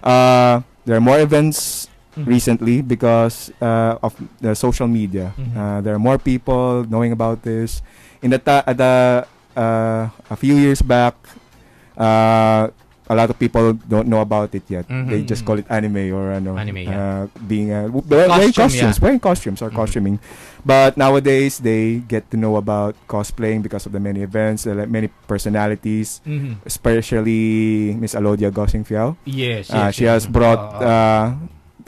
There are more events recently because of the social media. There are more people knowing about this. A few years back, a lot of people don't know about it yet. They just call it anime or Anime, wearing costumes or costuming. But nowadays they get to know about cosplaying because of the many events, many personalities, especially Miss Alodia Gosing Fiao. Yes, she has brought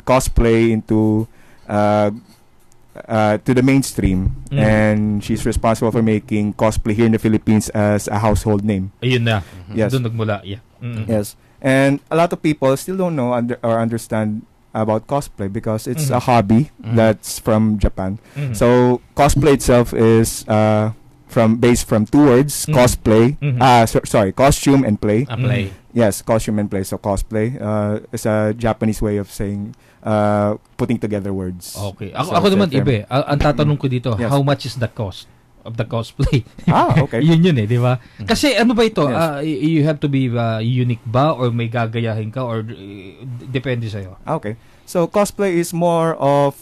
cosplay into to the mainstream, and she's responsible for making cosplay here in the Philippines as a household name. Ayun na. Yes. Doon nagmula. Yeah. Yes. And a lot of people still don't know or understand about cosplay because it's a hobby that's from Japan. So cosplay itself is based from two words, cosplay. Costume and play. Play. Yes, costume and play. So cosplay is a Japanese way of saying putting together words. Okay. Ako naman iba. Ang tatanong ko dito, how much is the cost of the cosplay? Okay. yun di ba? Kasi ano ba ito? You have to be unique ba or may gagayahin ka or depende sa'yo? Okay. So cosplay is more of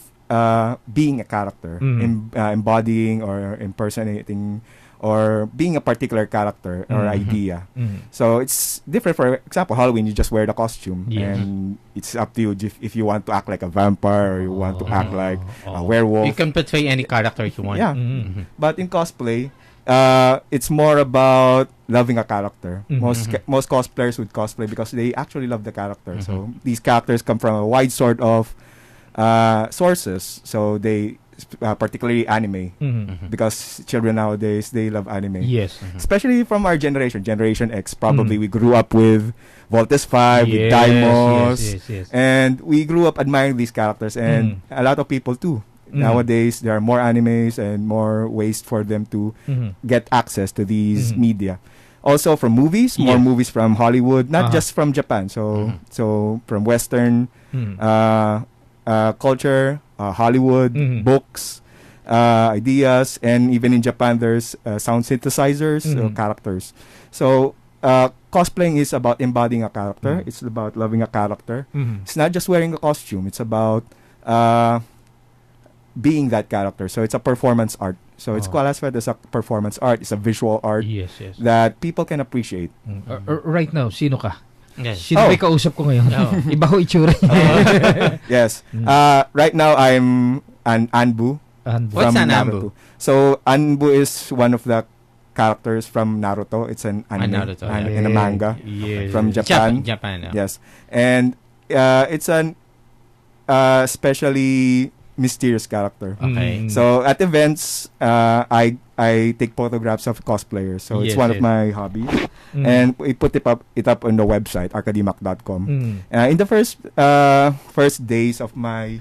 being a character, embodying or impersonating or being a particular character or idea. So it's different. For example, Halloween, you just wear the costume, and it's up to you if you want to act like a vampire or you want to act like a werewolf. You can portray any character if you want. Yeah. But in cosplay, it's more about loving a character. Most cosplayers would cosplay because they actually love the character. So these characters come from a wide sort of sources. So they particularly anime, because children nowadays, they love anime. Yes. Especially from our generation X. Probably we grew up with Voltes 5, with Daimos, and we grew up admiring these characters, and a lot of people too. Nowadays, there are more animes and more ways for them to get access to these media. Also from movies, more movies from Hollywood, not just from Japan. So from Western culture, Hollywood, books, ideas, and even in Japan, there's sound synthesizers, characters. So cosplaying is about embodying a character. It's about loving a character. It's not just wearing a costume. It's about being that character. So it's a performance art. So it's classified as a performance art. It's a visual art that people can appreciate. Right now, sino ka? Yes. Sino may kausap ko ngayon? Iba ho itsura. Yes. Right now, I'm an Anbu. What's an Naruto. Anbu? So Anbu is one of the characters from Naruto. It's an anime in a manga from Japan. Japan. Yes. And it's an especially mysterious character. Okay. So at events, I take photographs of cosplayers. So it's one of my hobbies. And we put it up on the website, arcadimac.com. In the first days of my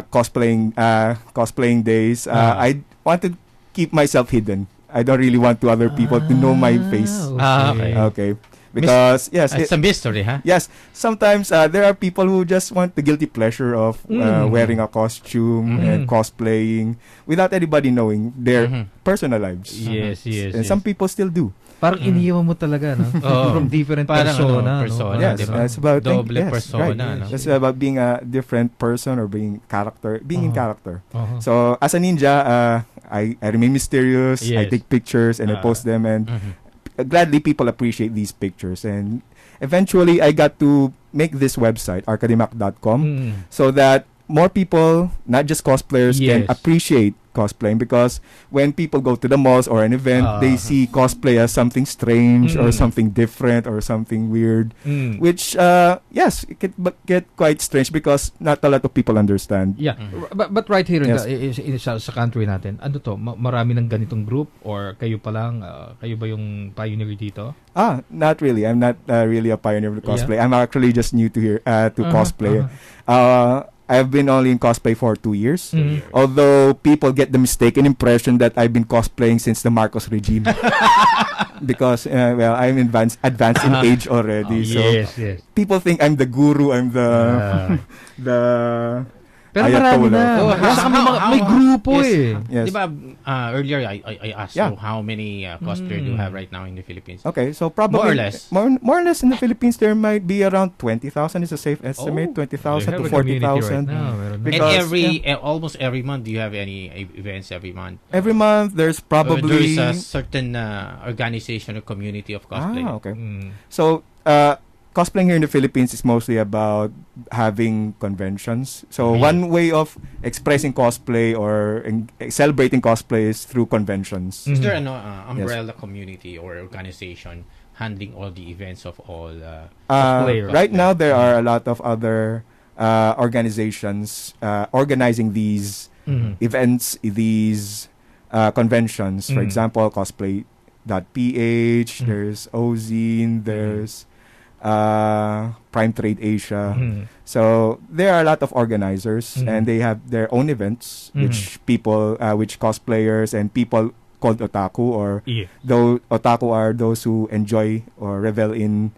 cosplaying days, I want to keep myself hidden. I don't really want other people to know my face. Okay. Because it's a mystery, huh? Yes, sometimes there are people who just want the guilty pleasure of wearing a costume and cosplaying without anybody knowing their personal lives. Yes. And some people still do. Parang iniiwan mo talaga, no? From different persona. Yes, diba? it's about double persona. Right. No? It's about being a different person or being in character. So as a ninja, I remain mysterious. I take pictures and I post them, and gladly people appreciate these pictures. And eventually I got to make this website, arcadimac.com, so that more people, not just cosplayers, can appreciate cosplaying. Because when people go to the malls or an event, they see cosplay as something strange or something different or something weird, which it can get quite strange because not a lot of people understand. But right here in sa country natin, ano to, marami ng ganitong group or kayo pa lang, kayo ba yung pioneer dito? Not really. I'm not really a pioneer of cosplay. I'm actually just new to here to cosplay. I've been only in cosplay for 2 years. Although people get the mistaken impression that I've been cosplaying since the Marcos regime. Because, I'm advanced in age already. So people think I'm the guru, I'm the Pero marami na. May grupo Yes. Diba, earlier I asked you how many cosplayers do you have right now in the Philippines? Okay, so probably more or less in the Philippines there might be around 20,000 is a safe estimate, 20,000 to 40,000. Right and almost every month, do you have any events every month? Every month there's probably there's a certain organization or community of cosplay. Okay. So cosplaying here in the Philippines is mostly about having conventions. So one way of expressing cosplay or celebrating cosplay is through conventions. Is there an umbrella community or organization handling all the events of all cosplayers? Right now, there are a lot of other organizations organizing these events, these conventions. For example, cosplay.ph, there's Ozine, there's Prime Trade Asia. So there are a lot of organizers and they have their own events which cosplayers and people called otaku or though otaku are those who enjoy or revel in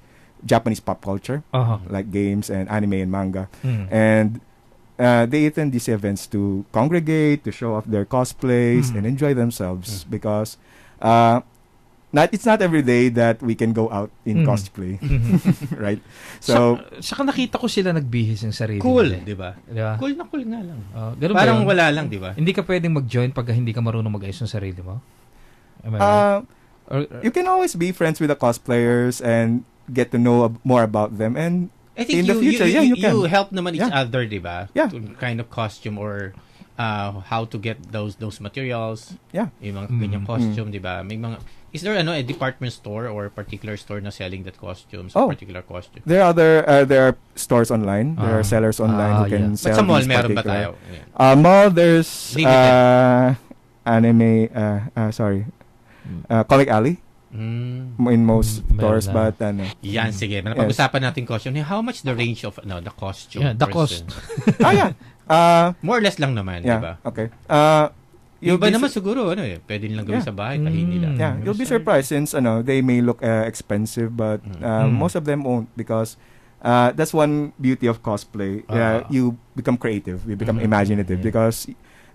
Japanese pop culture like games and anime and manga. And they attend these events to congregate, to show off their cosplays and enjoy themselves because it's not every day that we can go out in cosplay. Right? So saka nakita ko sila nagbihis ng sarili. Cool, di ba? Cool na cool nga lang. Parang wala lang, di ba? Hindi ka pwedeng mag-join pag hindi ka marunong mag-ayos ng sarili mo? Am I right? You can always be friends with the cosplayers and get to know more about them, and I think in the future, you can. You help naman each other, di ba? Yeah. To kind of costume or how to get those materials. Yeah. Yung mga ganyang costume, di ba? May mga is there a department store or particular store na selling that costumes, particular costume? There are there are stores online. There are sellers online who can sell. But sa mall meron ba tayo? Mall there's anime Comic Alley. In most stores, but yan, sige. Pag-usapan natin costume. How much the range of the costume? Yeah, the cost. More or less lang naman, di ba? Okay. Yung iba naman siguro, pwede nilang gawin sa bahay, kahin nila. Yeah, you'll be surprised since, they may look expensive, but most of them won't because that's one beauty of cosplay. You become creative, you become imaginative because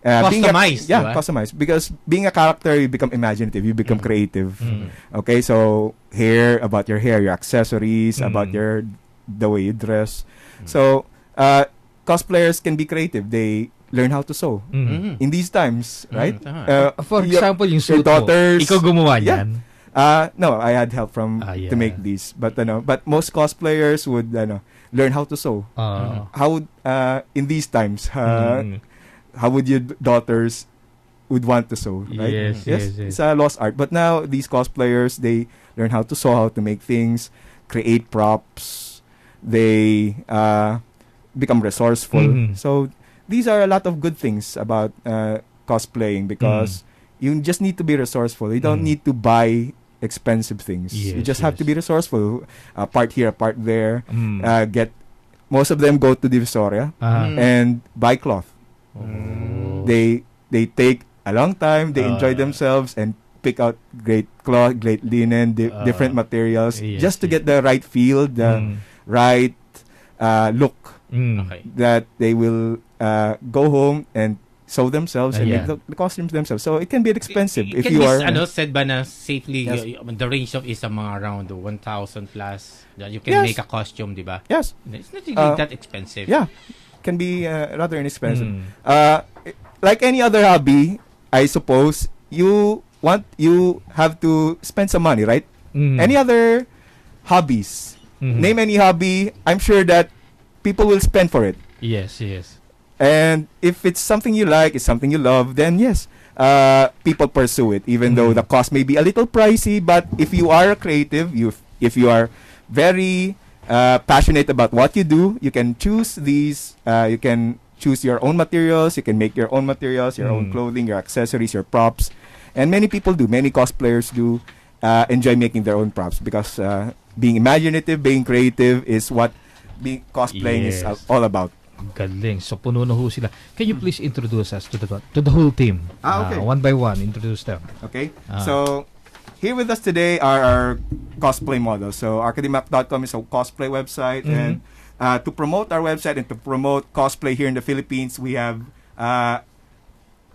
customized. Customized. Because being a character, you become imaginative, you become creative. Okay, so about your hair, your accessories, about the way you dress. So, cosplayers can be creative. They learn how to sew in these times, right? For example, yung suit your daughters, ikaw gumawa niyan? No, I had help to make these, but most cosplayers would learn how to sew. How would in these times how would your daughters would want to sew, right? Yes. It's a lost art. But now these cosplayers, they learn how to sew, how to make things, create props. They become resourceful. So these are a lot of good things about cosplaying because you just need to be resourceful. You don't need to buy expensive things. You just have to be resourceful. A part here, a part there. Most of them go to Divisoria and buy cloth. They take a long time. They enjoy themselves and pick out great cloth, great linen, different materials, just to get the right feel, the right look. That they will go home and sew themselves and make the costumes themselves. So it can be expensive if you are. Said ba na safely the range of is mga around 1,000 plus. You can make a costume, di ba? Yes. It's not really that expensive. Yeah. Can be rather inexpensive. Like any other hobby, I suppose you have to spend some money, right? Any other hobbies? Name any hobby. I'm sure that people will spend for it. Yes. And if it's something you like, it's something you love, then yes, people pursue it, even though the cost may be a little pricey. But if you are a creative, if you are very passionate about what you do, you can choose these. You can choose your own materials. You can make your own materials, your own clothing, your accessories, your props. And many people do. Many cosplayers do enjoy making their own props because being imaginative, being creative is what being cosplaying is all about. Galing. So puno na ho sila. Can you please introduce us to the whole team? Okay. One by one, introduce them. Okay. So here with us today are our cosplay models. So arcademap.com is a cosplay website and to promote our website and to promote cosplay here in the Philippines, we have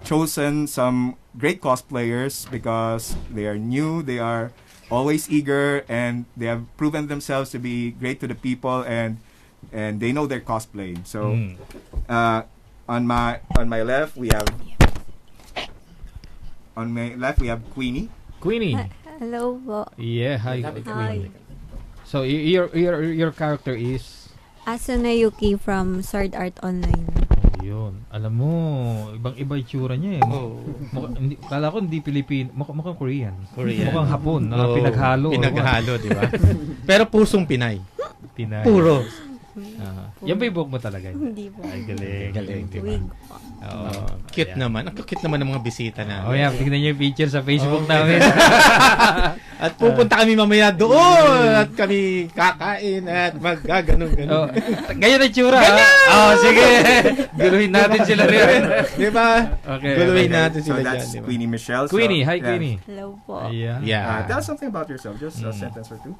chosen some great cosplayers because they are new, they are always eager, and they have proven themselves to be great to the people, and they know their cosplaying. So on my left we have Queenie. Hello po. Yeah, hi. Hi. So your character is Asuna Yuki from Sword Art Online. yun. Alam mo, ibang-iba itsura niya eh. Kala ko hindi Pilipino, mukhang Korean. Mukhang Hapon, pinaghalo. Pinaghalo, di ba? Pero pusong Pinay. Puro. Yan ba yung buhok mo talaga? Hindi po. Ay, galing. Diba? Cute naman. Ang cute naman ng mga bisita na. Oh, yeah. Tignan niyo yung picture sa Facebook namin. At pupunta kami mamaya doon. At kami kakain at magaganon-ganon. Ganyan na tsura. Sige. Guluhin natin sila rin. Di ba? Okay. Guluhin natin sila dyan. So that's Queenie Michelle. Queenie. Hi, Queenie. Hello po. Yeah. Tell us something about yourself. Just a sentence or two.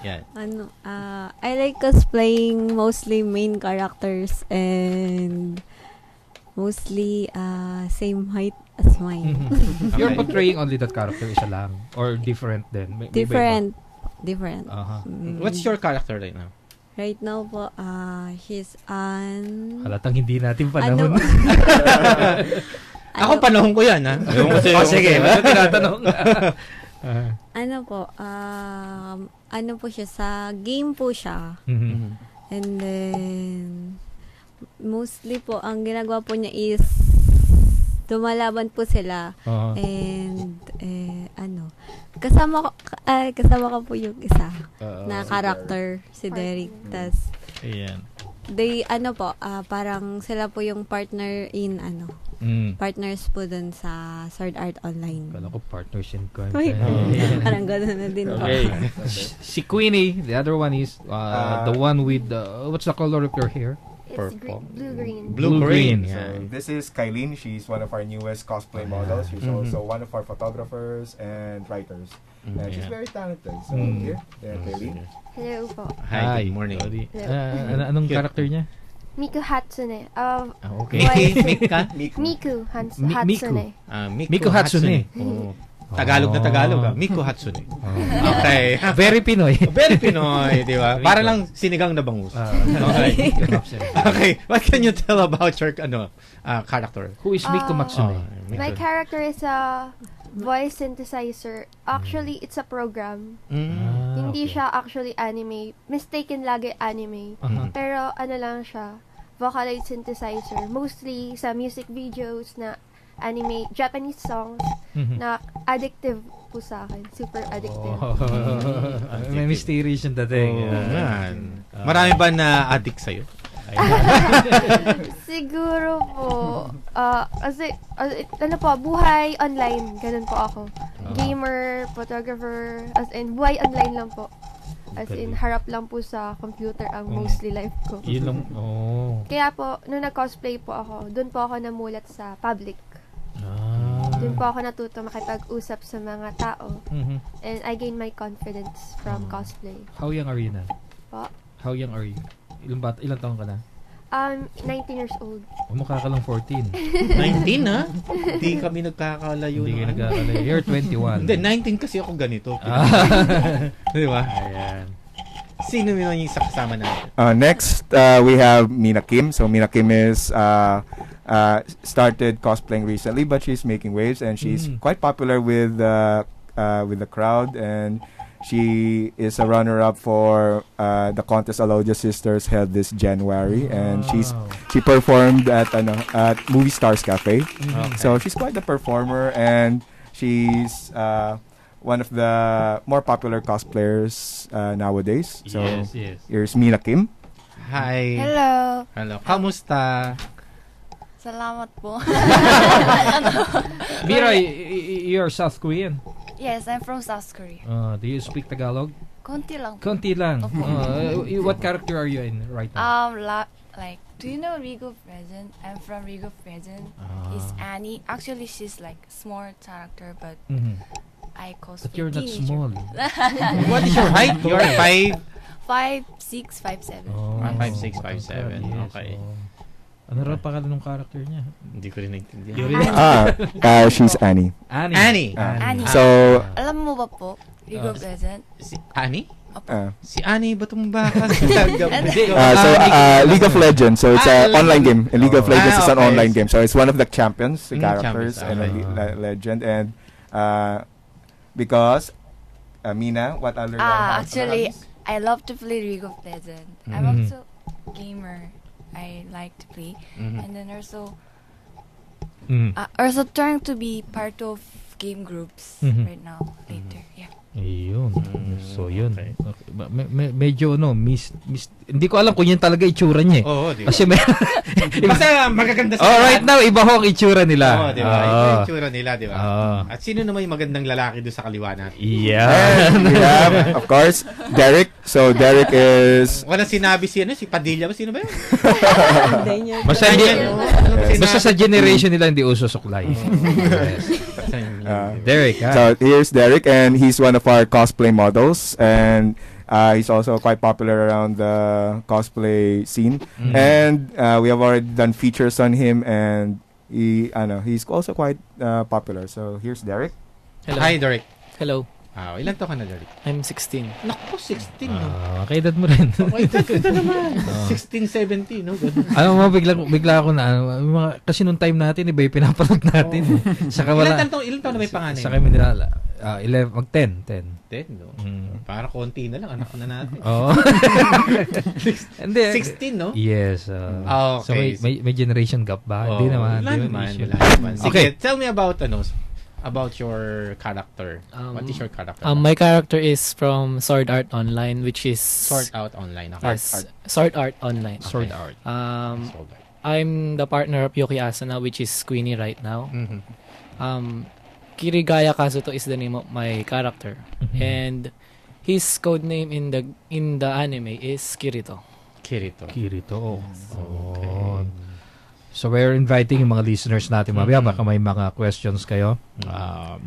Yeah. I like cosplaying mostly main characters and mostly same height as mine. You're portraying only that character, isa lang? Or different din? Different. What's your character right now? Right now po, he's on... Halatang hindi natin panahon. Ako panahon ko yan, ha? Sige, ano tinatanong? Ano po siya, sa game po siya. And then, mostly po, ang ginagawa po niya is, dumalaban po sila. And, kasama ko po yung isa na character, si Deric. Tas, they, parang sila po yung partner in, partners po dun sa Sword Art Online. Kala ko partners in crime. Parang gano'n na din po. Okay. Si Queenie, the other one is the one with what's the color of your hair? It's blue-green. Blue-green. So this is Kylene. She's one of our newest cosplay models. She's also one of our photographers and writers. And she's very talented. So here, Kylene. Hello po. Hi, good morning. Anong character niya? Miku Hatsune. Okay. Miku Hatsune. Miku Hatsune. Tagalog na Tagalog. Miku Hatsune. Okay. Very Pinoy. Very Pinoy, di ba? Para lang sinigang na bangus. Okay. What can you tell about your character? Who is Miku Hatsune? My character is a voice synthesizer. Actually, it's a program. Hindi siya actually anime. Mistaken lagi anime. Pero ano lang siya, vocaloid synthesizer. Mostly sa music videos na anime, Japanese songs na addictive po sa akin. Super addictive. May mysterious yung dating. Marami ba na addict sa'yo? Siguro po, kasi, buhay online, ganun po ako. Gamer, photographer, as in, buhay online lang po. As in, harap lang po sa computer ang mostly life ko. Yun lang, Kaya po, nung nag-cosplay po ako, doon po ako namulat sa public. Doon po ako natuto makipag-usap sa mga tao. And I gained my confidence from cosplay. How young are you na? Po? How young are you? Ilang taon ka na? 19 years old. Mukha ka lang 14. 19, ha? Hindi kami nagkakalayo. Hindi kayo nagkakalayo. You're 21. Hindi, 19 kasi ako ganito. Di ba? Ayan. Sino yun yung isa kasama natin? Next, we have Mina Kim. So Mina Kim is started cosplaying recently, but she's making waves and she's quite popular with the crowd, and she is a runner-up for the contest Alodia Sisters held this January, and she performed at Movie Stars Cafe. So she's quite a performer, and she's one of the more popular cosplayers nowadays. So here's Mina Kim. Hi. Hello. Kamusta? Salamat po. Mira, you're South Korean? Yes, I'm from South Korea. Do you speak Tagalog? Konti lang. Konti lang. What character are you in right now? Do you know Rigo Present? I'm from Rigo Present. It's Annie. Actually, she's like small character, but I cosplay. But you're not teenager. small. What is your height? You're 5'6". 5657. Oh, 5657. Okay. Ano rin pangalan ng character niya? Hindi ko rin naintindihan. She's Annie. Annie. So, alam mo ba po, League of Legends? Si Annie? Opo. Si Annie ba itong baka? League of Legends. So it's an online game. And League of Legends is an online game. So it's one of the champions, the characters, and a legend. And because Mina, what other? Actually, I love to play League of Legends. I'm also gamer. I like to play, and then also trying to be part of game groups right now. Later, yeah. Ayun. So, yun. Okay. Medyo, hindi ko alam kung yun talaga itsura niya. Oo, di ba? Kasi basta magaganda sa right now, iba ho ang itsura nila. Oo, di ba? Iba yung itsura nila, di ba? At sino naman yung magandang lalaki doon sa kaliwa natin? Yeah. Of course, Deric. So, Deric is... Walang sinabi si Padilla ba? Sino ba yun? Basta sa generation nila, hindi uso suklay. Deric, ha? So, here's Deric, and he's one of our cosplay models, and he's also quite popular around the cosplay scene. And we have already done features on him, and he's also quite popular. So, here's Deric. Hello. Hi, Deric. Hello. Ilan to ka na, Deric? I'm 16. Naku, 16, no? Kaedad mo rin. Kaedad naman. 16, 17, no? Bigla ako na, kasi nung time natin, iba yung pinapanood natin. Saka ilan taon na may panganay? Saka kami nila, 10, no? Para konti na lang, anak na natin. Oo. 16, no? Yes. Okay. So, may generation gap ba? Hindi naman. Wala naman. Sige, tell me about your character. What is your character? My character is from Sword Art Online, which is... Sword Art Online. Yes, Sword Art Online. Sword Art. I'm the partner of Yuki Asuna, which is Queenie right now. Kirigaya Kazuto is the name of my character. And his code name in the anime is Kirito. Kirito. Okay. So we're inviting yung mga listeners natin mamaya, baka may mga questions kayo.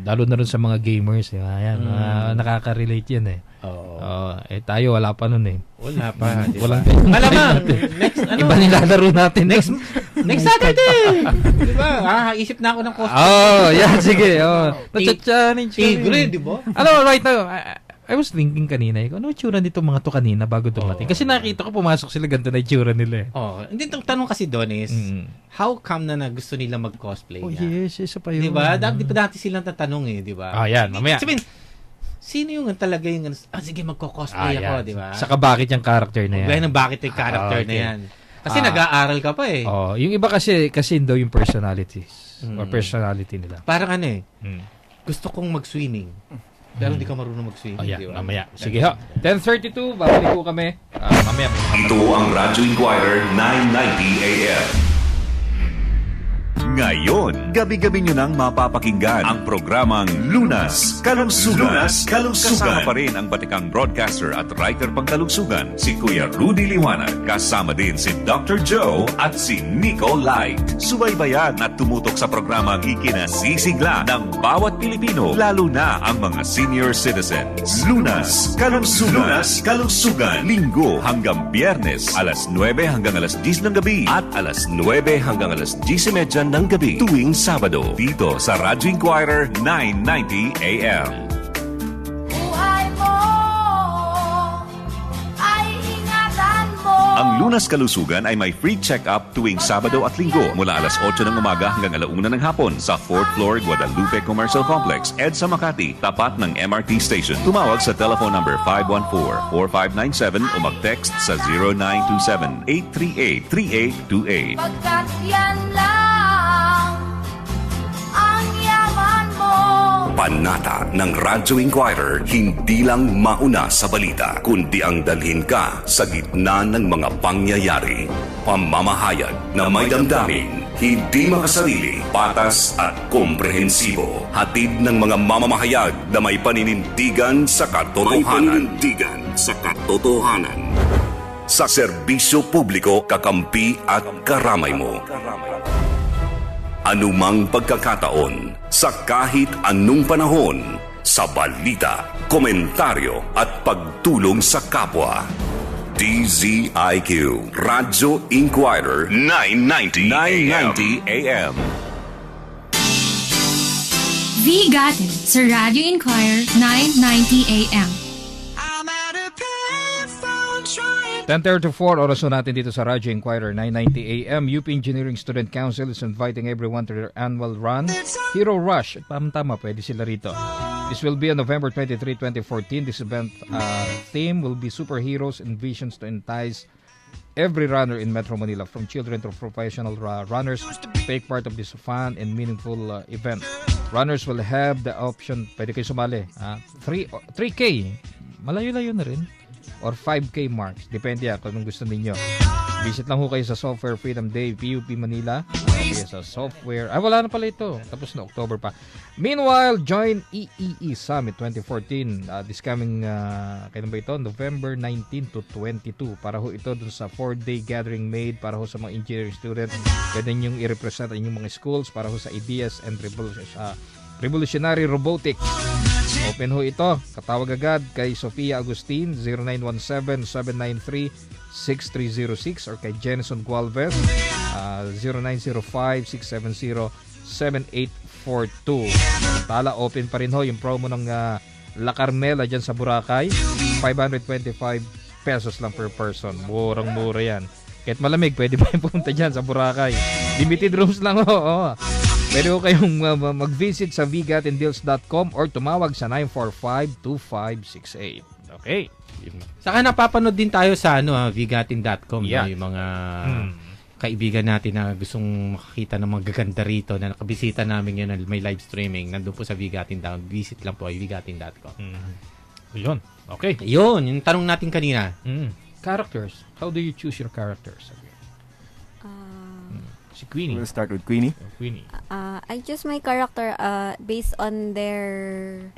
Lalo na rin sa mga gamers. Ayan, nakaka-relate yan eh. Tayo wala pa nun eh. Wala pa. Walang malamang. Next, iba nilalaro natin. Next Saturday! Diba? Isip na ako ng costume. Sige. Natchatchanin. Tigre, diba? Right now, I was thinking kanina, ano itsura nito mga to kanina bago dumating? Kasi nakita ko pumasok sila, ganito na itsura nila eh. Hindi, ang tanong kasi doon is, how come na gusto nila mag-cosplay na? Yes, isa pa yun. Diba? Di ba dati silang tatanong eh, diba? Yan, mamaya. Sabihin, sino yung talaga yung, sige, magko-cosplay ako, diba? Saka bakit yung character na yan? Bakit yung character na yan? Kasi nag-aaral ka pa eh. Yung iba kasi daw yung personalities or personality nila. Parang gusto kong mag-swimming. Pero hindi ka marunong mag-swimming. Diba? Mamaya. Sige ho. 10:32, babalik po kami. Mamaya. Ito ang Radyo Inquirer 990 AM. Ngayon, gabi-gabi nyo nang mapapakinggan ang programang Lunas Kalungsugan. Kasama pa rin ang batikang broadcaster at writer pang kalungsugan, si Kuya Rudy Liwanag. Kasama din si Dr. Joe at si Nico Light. Subaybayan at tumutok sa programang ikinasisigla ng bawat Pilipino, lalo na ang mga senior citizens. Lunas Kalungsugan. Linggo hanggang Biyernes, alas 9 hanggang alas 10 ng gabi at alas 9 hanggang alas 10:30 ng gabi tuwing Sabado dito sa Radyo Inquirer 990 AM. Buhay mo ay ingatan mo. Ang Lunas Kalusugan ay may free check-up tuwing Sabado at Linggo mula alas 8 ng umaga hanggang 1 ng hapon sa 4th floor Guadalupe Commercial Complex, EDSA Makati, tapat ng MRT station. Tumawag sa telephone number 514-4597 o mag-text sa 0927-838-3828. Pagkat yan lang ang yaman mo. Panata ng Radyo Inquirer, hindi lang mauna sa balita, kundi ang dalhin ka sa gitna ng mga pangyayari. Pamamahayag na may damdamin, hindi makasarili, patas at komprehensibo. Hatid ng mga mamamahayag na may paninindigan sa katotohanan. Sa serbisyo publiko, kakampi at karamay mo. Anumang pagkakataon, sa kahit anong panahon, sa balita, komentaryo at pagtulong sa kapwa. DZIQ, Radyo Inquirer, 990 AM. Bigatin sa Radyo Inquirer 990 AM. 10:34 oras na natin dito sa Radyo Inquirer 990 AM. UP Engineering Student Council is inviting everyone to their annual run, Hero Rush. Tama, pwede sila rito. This will be on November 23, 2014. This event theme will be superheroes and visions to entice every runner in Metro Manila, from children to professional runners, take part of this fun and meaningful event. Runners will have the option, pwede kayo sumali, 3K, malayo-layo na rin, or 5K marks, depende kung gusto ninyo. Visit lang ho kayo sa Software Freedom Day, PUP Manila. Okay, sa software. Wala na pala ito. Tapos na October pa. Meanwhile, join EEE Summit 2014. This coming, kailan ba ito? November 19 to 22. Para ho ito dun sa 4-day gathering made para ho sa mga engineering students. Pwede nyong i-represent ang inyong mga schools para ho sa ideas and revolutionary robotics. Open ho ito. Katawag agad kay Sofia Agustin, 0917-793-6306, or kay Jenison Gualvez, 0905-670-7842. Tala, open pa rin ho yung promo ng La Carmela dyan sa Boracay. 525 pesos lang per person. Murang-mura yan. Kahit malamig, pwede ba yung pumunta dyan sa Boracay? Limited rooms lang ho. Oh. Pwede ko kayong mag-visit sa vigatindeals.com or tumawag sa 945-2568. Okay. Saka napapanood din tayo sa vigatin.com, yeah. Yung mga kaibigan natin na gustong makakita ng mga gaganda rito na nakabisita namin yun, may live streaming. Nandun po sa Vigatin.com. Visit lang po ay vigatin.com. Yun. Okay. Yun, yung tanong natin kanina. Characters. How do you choose your characters? Si Queenie. We'll start with Queenie. Queenie. I choose my character based on their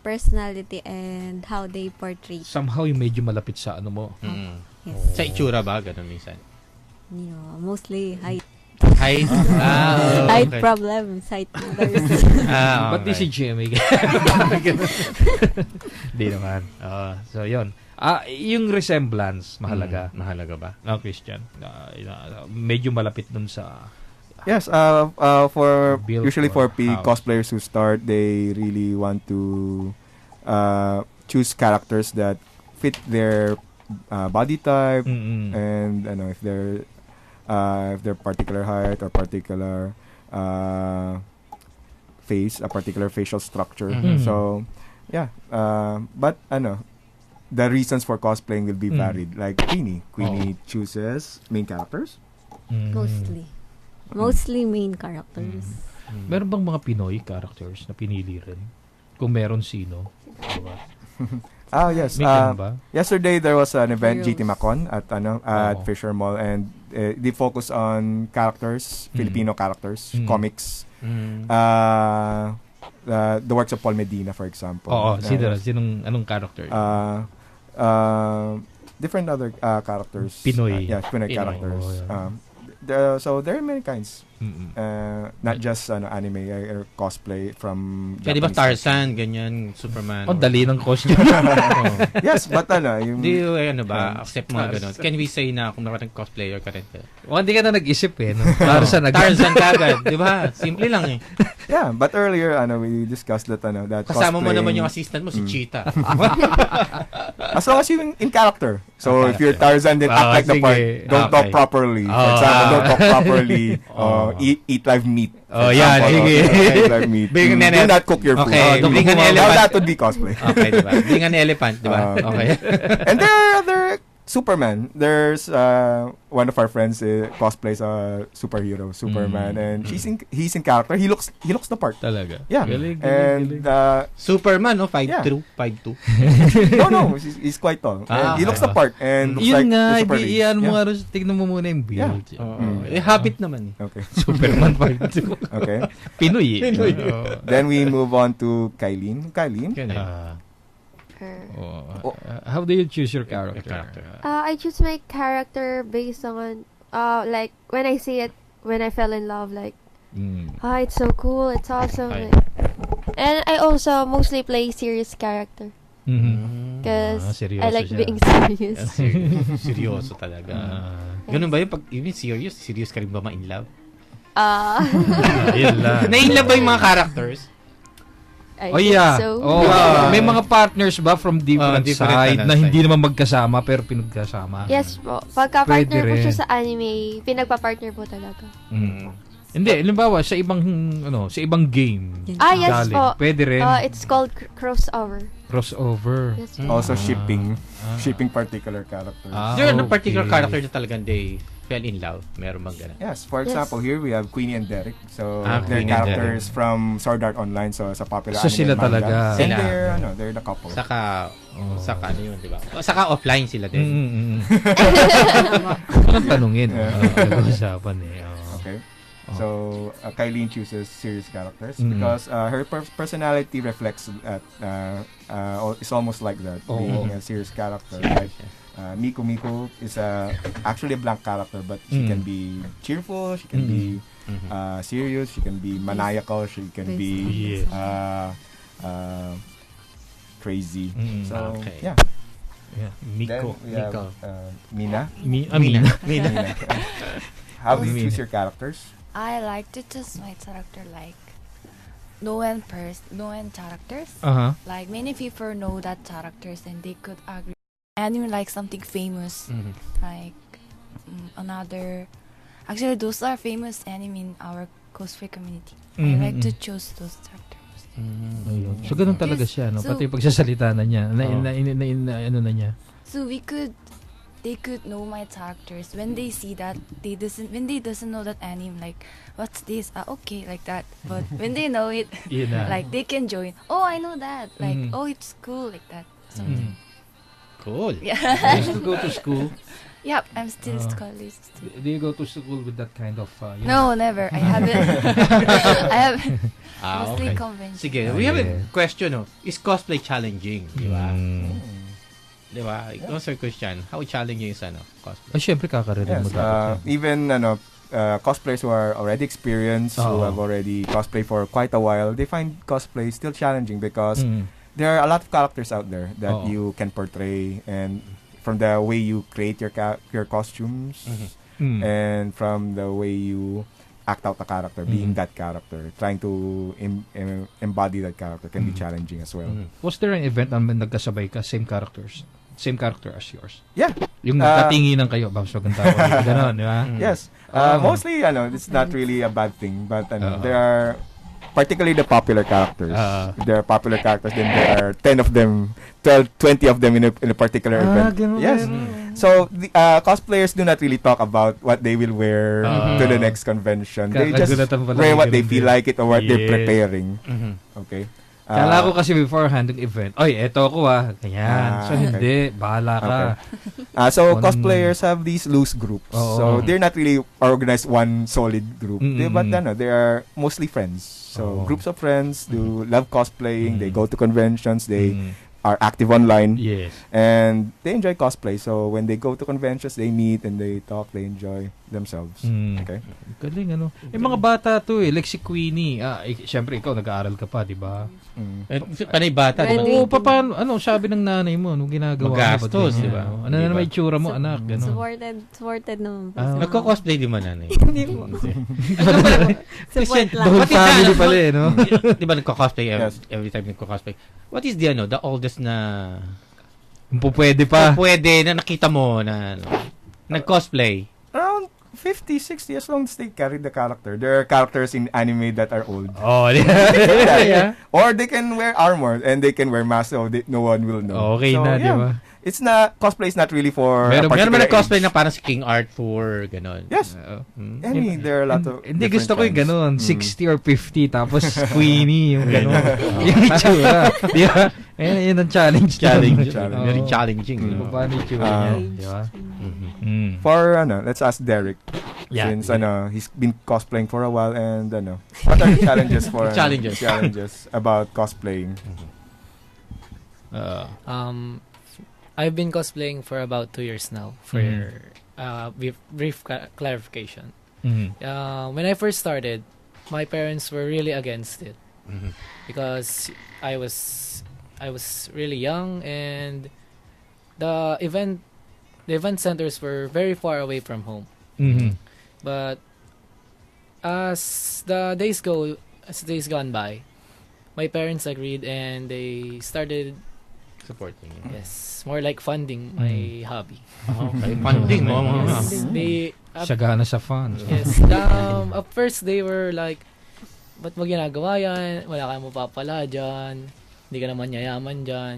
personality and how they portray. Somehow yung medyo malapit sa ano mo. Yes. Sa itsura ba? Ganun minsan? Mostly height. Height? Height problems. Height matters. Ba't di si Jimmy? Di naman. So, yun. Yung resemblance, mahalaga. Mahalaga ba? Christian. Medyo malapit dun sa... Yes, usually for cosplayers who start, they really want to choose characters that fit their body type, and if they're particular height or particular face, a particular facial structure. So, yeah. But the reasons for cosplaying will be varied. Like Queenie chooses main characters. Mostly main characters. Meron bang mga Pinoy characters na pinili rin? Kung meron, sino? Yes. Ba? Yesterday there was an event, GT Macon at Fisher Mall, and they focus on characters, Filipino characters, comics. The works of Paul Medina, for example. Anong character? Different other characters. Pinoy. Pinoy characters. So there are many kinds. Not just anime or cosplay from Pwede ba Tarzan, ganyan, Superman? Dali ng costume. Yes, but yung... Do you, accept mga ganun? Can we say na kung nakatang cosplayer ka rin? Hindi ka na nag-isip No? Tarzan kagad, di ba? Simple lang Yeah, but earlier, we discussed that, that kasama cosplay... mo naman yung assistant mo, si Cheetah. As long as you're in character. So, if you're Tarzan, then act like the part. Don't talk properly. For example, don't talk properly. Eat live meat. Eat live meat. Do not cook your food. Okay, bring an elephant. Now, that would be cosplay. Okay, diba? Bring an elephant, diba? Okay. And there are other... Superman. There's one of our friends cosplays a superhero, Superman, and he's in character. He looks the part. Talaga. Yeah. Galing. Superman, 5'2", 5'2". No, he's quite tall. He looks the part and looks yun like nga, iyan mo nga, tignan mo muna yung build. Habit naman. Okay. Superman 5'2". Okay. Pinoy. Then we move on to Kylene. How do you choose your character? I choose my character based on like when I see it, when I fell in love, like it's so cool, it's awesome. And I also mostly play serious character. Because I like siya. being serious. Seryoso talaga. Ganun ba yun? Pag even serious ka rin ba ma-in love? Na-in love ba yung mga characters? I think so. May mga partners ba from different side na hindi naman magkasama pero pinagkasama? Yes po. Pagka-partner po siya sa anime, pinagpa-partner po talaga. Hindi, halimbawa sa ibang game. Yes po. Pwede rin. It's called crossover. Yes, also shipping particular characters. There are no particular character na talagang they fell in love. Meron bang ganun? Yes, for example, here we have Queenie and Deric. So they're Queenie characters from Sword Art Online, so sa popular anime sila manga. talaga. And they're the couple. Saka ano yun, di ba? Saka offline sila din. Anong tanungin? Nag-uusapan Okay. So Kylie chooses serious characters because her personality reflects that it's almost like that, being a serious character. Like Miku is actually a blank character, but she can be cheerful, she can be serious, she can be maniacal, she can be crazy. So yeah. Miko. Mina. Mina. How do you choose your characters? I like to choose my character like known characters. Like many people know that characters and they could agree. Anime like something famous, like another. Actually, those are famous anime in our cosplay community. I like to choose those characters. So ganun talaga siya, no? Pati pagsasalita na niya, ano na niya. So they could know my characters when they see that they doesn't know that anime, like what's this, okay, like that, but when they know it, like they can join, I know that, like it's cool, like that, something. Cool. You used to go to school? Yep, I'm still college student. Do you go to school with that kind of no, never. I haven't. I have mostly convention. Sige, we have a question, is cosplay challenging, di ba? Di ba? Sir Christian, how challenging is cosplay? Syempre kakarelate mo dapat. Even cosplayers who are already experienced, who have already cosplayed for quite a while, they find cosplay still challenging because there are a lot of characters out there that you can portray, and from the way you create your costumes, and from the way you act out the character, being that character, trying to embody that character can be challenging as well. Was there an event na nagkasabay ka, same character as yours? Yeah. Yung nagkatinginan kayo, so ganda ko. Ganon, di ba? Yes. Mostly, it's not really a bad thing, but there are particularly the popular characters. There are popular characters, then there are 10 of them, 12, 20 of them in a particular event. Yes. So the cosplayers do not really talk about what they will wear to the next convention. They just wear what they feel like it or what they're preparing. Okay. Kala ko kasi beforehand ng event, eto ako ganyan. So hindi, bahala ka. So cosplayers have these loose groups. So they're not really organized one solid group. But they are mostly friends. So groups of friends do love cosplaying. They go to conventions. They are active online. Yes. And they enjoy cosplay. So when they go to conventions, they meet and they talk, they enjoy themselves. Okay? Galing, mga bata to like si Queenie. Siyempre ikaw nag-aaral ka pa, di ba? Panay bata, di ba? Oo, paano, sabi ng nanay mo, anong ginagawa mo? Magastos, di ba? Ano na may itsura mo, anak? Supported naman po. Nagko-cosplay di ba nanay? Hindi po. Support lang. Whole family pala no? Di ba nagko-cosplay every time nagko-cosplay? What is the oldest na pwede pa? Pwede na nakita mo na nag-cosplay? Around 50, 60, as long as they carry the character. There are characters in anime that are old. Yeah. Or they can wear armor and they can wear mask so no one will know. Okay so, na, di ba? It's not, cosplay is not really for meron man nag-cosplay na parang si King Arthur, gano'n. Yes. There are a lot of hindi gusto ko yung gano'n, 60 or 50, tapos Queenie, yung gano'n. Yung itsura. Di ba? Yan ang challenge. Very challenging. Paano yung itsura niya, di ba? For, let's ask Deric. Since, he's been cosplaying for a while and, what are the challenges for challenges about cosplaying? I've been cosplaying for about 2 years now. For brief clarification, when I first started, my parents were really against it because I was I was really young, and the event centers were very far away from home. But as days gone by, my parents agreed and they started supporting you. Yes, more like funding my hobby. Okay, funding mo. Yes, they Sagana sa funds. Yes. At first they were like, ba't mo ginagawa yan? Wala kang mapapala dyan. Hindi ka naman yayaman dyan.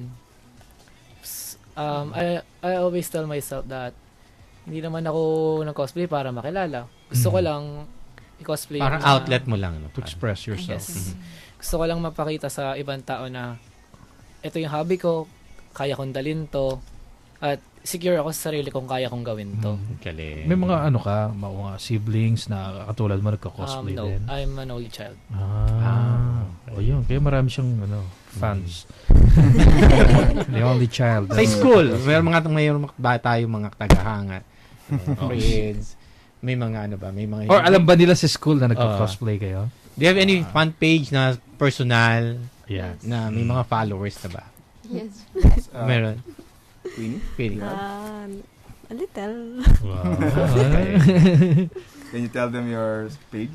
I always tell myself that hindi naman ako nag-cosplay para makilala. Gusto ko lang i-cosplay. Parang outlet mo lang. No? To express yourself. Yes. Gusto ko lang mapakita sa ibang tao na ito yung hobby ko, kaya kong dalhin to, at secure ako sa sarili kung kaya kong gawin to. Galing. May mga mga siblings na katulad mo nagka-cosplay no, din? I'm an only child. O yun. Kaya marami siyang fans. The only child. Sa school, mayroon ba tayo mga tagahanga? Friends. May mga may mga... Or alam ba nila sa school na nagka-cosplay kayo? Do you have any fan page na personal? Yeah. Na may mga followers na ba? Yes. Meron. Queenie? A little. Wow. Can you tell them your page?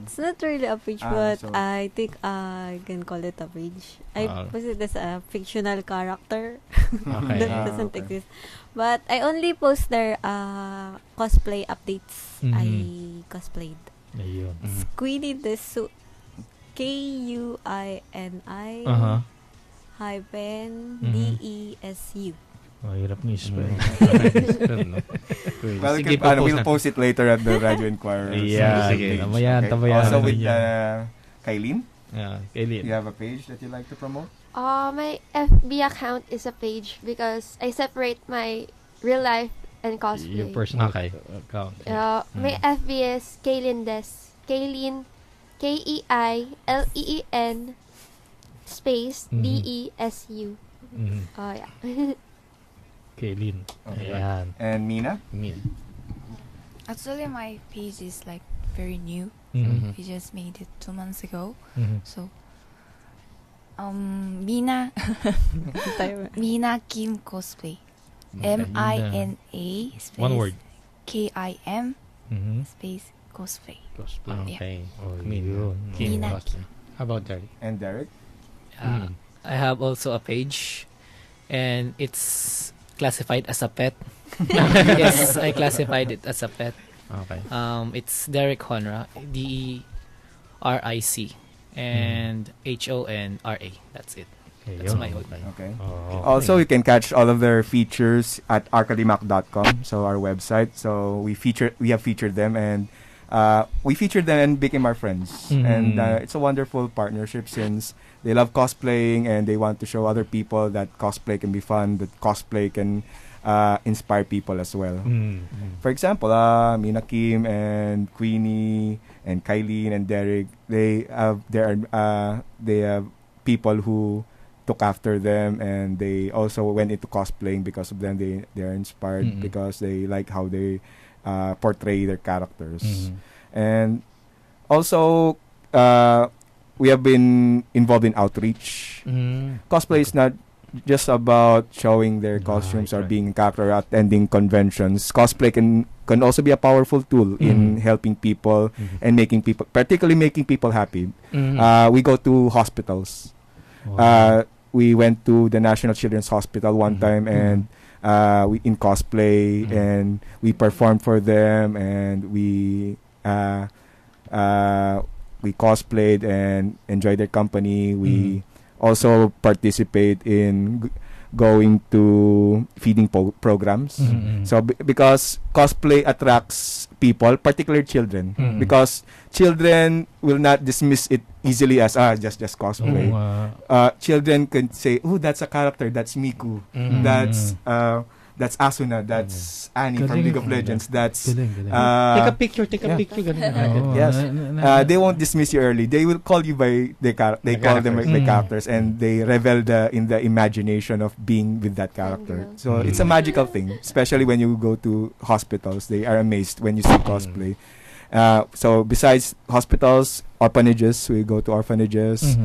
It's not really a page, but so I think I can call it a page. I put it as a fictional character that doesn't exist. But I only post their cosplay updates. I cosplayed. Ayun. Queenie Desu. Quini -DESU. Hirap ni spell. Well, we'll post it later at the Radio Inquirer. Yeah. Tabayan. Also with Kailin? Yeah, Kailin. You have a page that you like to promote? My FB account is a page because I separate my real life and cosplay. Your personal account. My FB is Kailin Des. Kailin, KEILEEN space DESU. Yeah. Kailin. Okay. And Mina? Actually, my page is like very new. We just made it 2 months ago. So, Mina, Mina Kim cosplay. MINA space one word. KIM space cosplay. Okay. Mina. How about Deric? And Deric? I have also a page, and it's classified as a pet. Yes, I classified it as a pet. Okay. It's Deric Honra, DERIC, and HONRA. That's it. That's my whole name. Okay. Also, you can catch all of their features at arcadimac.com, so our website. So we have featured them, and we featured them and became our friends. And it's a wonderful partnership since they love cosplaying and they want to show other people that cosplay can be fun, that cosplay can inspire people as well. For example, Mina Kim and Queenie and Kylie and Deric, they have people who took after them, and they also went into cosplaying because of them. They are inspired because they like how they portray their characters. And also we have been involved in outreach. Cosplay is not just about showing their costumes or being a character, attending conventions. Cosplay can also be a powerful tool in helping people and particularly making people happy. We go to hospitals. We went to the National Children's Hospital one time, and we in cosplay, and we performed for them, and we cosplayed and enjoyed their company. We also participate in going to feeding programs. So because cosplay attracts people, particularly children, because children will not dismiss it easily as just cosplay. Children can say, "Oh, that's a character. That's Miku. That's Asuna. That's Annie from League of Legends. That's take a picture. Yes. They won't dismiss you early. They will call you by they call them by characters, and they revel in the imagination of being with that character. So it's a magical thing, especially when you go to hospitals. They are amazed when you see cosplay. So besides hospitals, orphanages, we go to orphanages.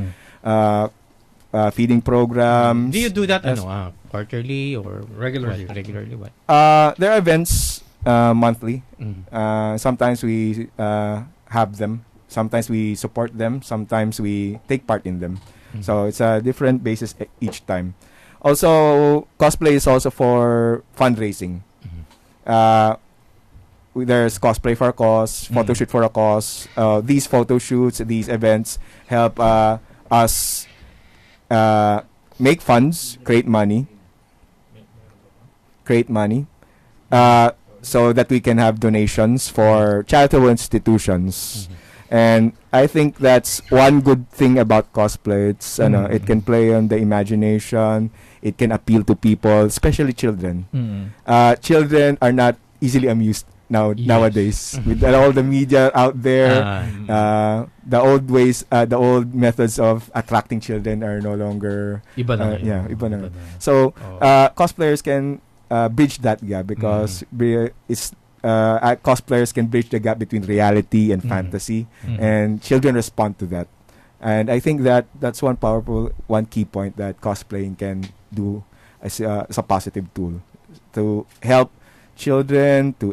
feeding programs. Do you do that quarterly or regularly? Regularly, what? There are events monthly. Sometimes we have them. Sometimes we support them. Sometimes we take part in them. So it's a different basis each time. Also, cosplay is also for fundraising. There's cosplay for a cause, photo shoot for a cause. These photo shoots, these events help us make funds, create money, so that we can have donations for charitable institutions. And I think that's one good thing about cosplay. It's it can play on the imagination. It can appeal to people, especially children. Children are not easily amused nowadays with all the media out there. The old ways, the old methods of attracting children are no longer. Iba na iba na. So cosplayers can bridge that gap because cosplayers can bridge the gap between reality and fantasy, and children respond to that. And I think that's one key point that cosplaying can do as a positive tool to help children to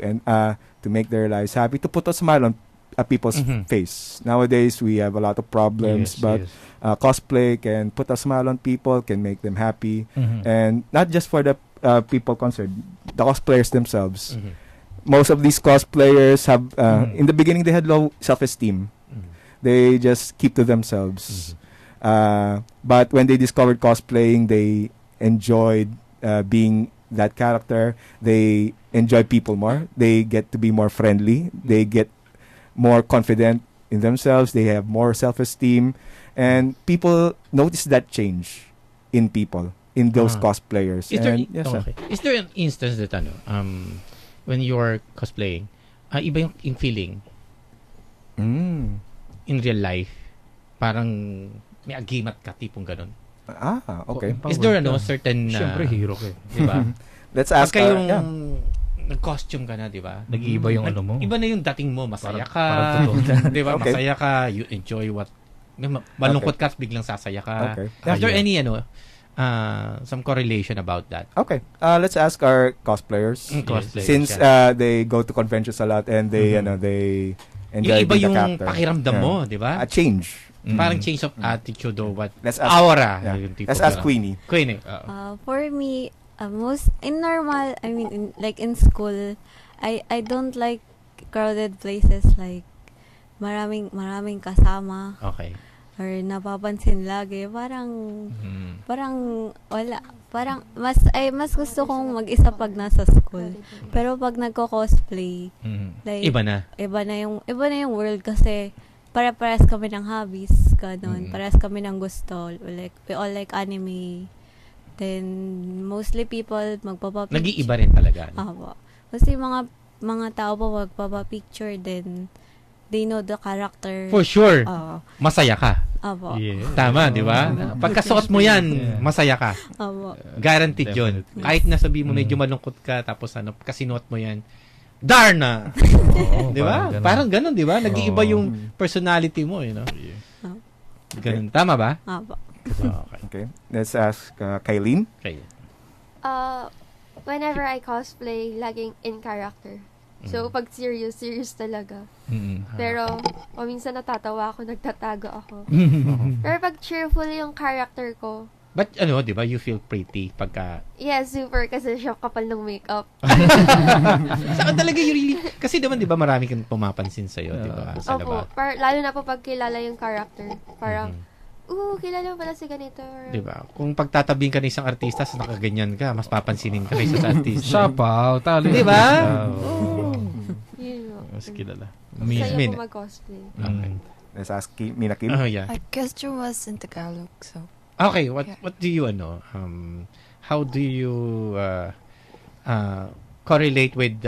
make their lives happy, to put a smile on people's face. Nowadays we have a lot of problems, but cosplay can put a smile on people, can make them happy, and not just for the people concerned, the cosplayers themselves. Most of these cosplayers have in the beginning they had low self-esteem. They just keep to themselves. But when they discovered cosplaying, they enjoyed being that character. They enjoy people more. They get to be more friendly. They get more confident in themselves. They have more self-esteem. And people notice that change in people, in those cosplayers. Is there an instance that when you're cosplaying, iba yung feeling in real life, parang may agimat ka, tipong ganun? Okay. Is there certain Siyempre hero ka, di ba? Let's ask pagka yung nag-costume ka na, di ba? Nag-iiba yung ano mo. Iba na yung dating mo, masaya ka. Di ba? Okay. Masaya ka, you enjoy what malungkot ka, biglang sasaya ka. Okay. Is there any some correlation about that? Okay. Let's ask our cosplayers. Since they go to conventions a lot and they they enjoy iba being yung the character. pakiramdam mo, di ba? A change. Parang change of attitude or what? Let's ask, aura. Let's ask Queenie. For me, most in normal, in school, I don't like crowded places, like maraming kasama. Okay. Or napapansin lagi, parang wala. Parang mas gusto kong mag-isa pag nasa school. Pero pag nagko-cosplay, like iba na yung world, kasi para-paras kami ng hobbies, ganun. Paras kami ng gusto. Like, we all like anime. Then, mostly people magpapapicture. Nag-iiba rin talaga. Kasi mga tao po magpapapicture, then they know the character. For sure. Masaya ka. Yeah. Tama, di ba? Pagkasuot mo yan, masaya ka. Guaranteed yun. Kahit nasabi mo medyo malungkot ka, tapos kasinuot mo yan, darna! Di ba? Parang ganun, di ba? Nag-iiba yung personality mo, you know? Ganun. Tama ba? Okay. Let's ask Kylene. Whenever I cosplay, laging in character. So, pag serious talaga. Pero, minsan natatawa ako, nagtatago ako. Pero pag cheerful yung character ko. But, di ba, you feel pretty pagka... Yeah, super, kasi siya kapal ng makeup. Saan talaga you really... Kasi naman, di ba, marami kang pumapansin sa'yo, di ba? Sa Opo. Lalo na po pag kilala yung character. Parang, kilala mo pala si ganito. Di ba? Kung pagtatabing ka ng isang artista, sa nakaganyan ka, mas papansinin ka kaysa sa artista. Siya pa, tali. Di ba? Mas kilala. Masaya po mag-cosplay. Okay. Let's ask Mina Kim. My question was in Tagalog, so... Okay, what do you how do you correlate with